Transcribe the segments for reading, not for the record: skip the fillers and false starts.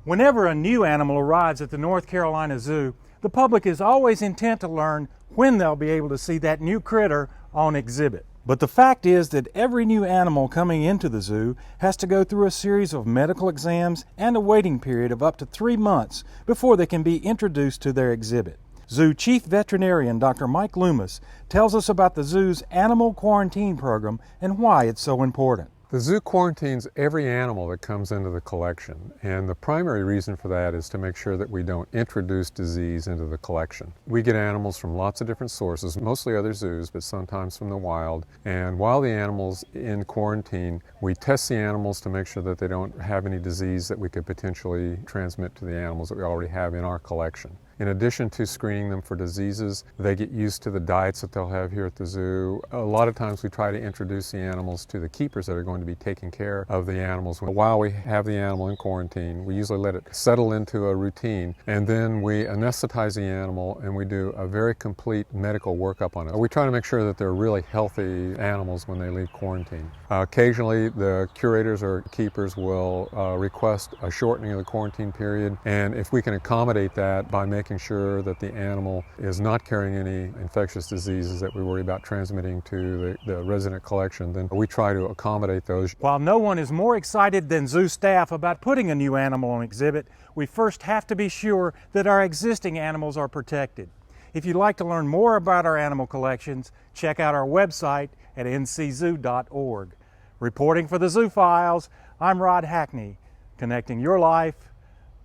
Whenever a new animal arrives at the North Carolina Zoo, the public is always intent to learn when they'll be able to see that new critter on exhibit. But the fact is that every new animal coming into the zoo has to go through a series of medical exams and a waiting period of up to 3 months before they can be introduced to their exhibit. Zoo Chief Veterinarian Dr. Mike Loomis tells us about the zoo's animal quarantine program and why it's so important. The zoo quarantines every animal that comes into the collection, and the primary reason for that is to make sure that we don't introduce disease into the collection. We get animals from lots of different sources, mostly other zoos, but sometimes from the wild, and while the animal's in quarantine, we test the animals to make sure that they don't have any disease that we could potentially transmit to the animals that we already have in our collection. In addition to screening them for diseases, they get used to the diets that they'll have here at the zoo. A lot of times we try to introduce the animals to the keepers that are going to be taking care of the animals. While we have the animal in quarantine, we usually let it settle into a routine, and then we anesthetize the animal and we do a very complete medical workup on it. We try to make sure that they're really healthy animals when they leave quarantine. Occasionally the curators or keepers will request a shortening of the quarantine period, and if we can accommodate that by making sure that the animal is not carrying any infectious diseases that we worry about transmitting to the resident collection, then we try to accommodate those. While no one is more excited than zoo staff about putting a new animal on exhibit, we first have to be sure that our existing animals are protected. If you'd like to learn more about our animal collections, check out our website at nczoo.org. Reporting for the Zoo Files, I'm Rod Hackney, connecting your life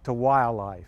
to wildlife.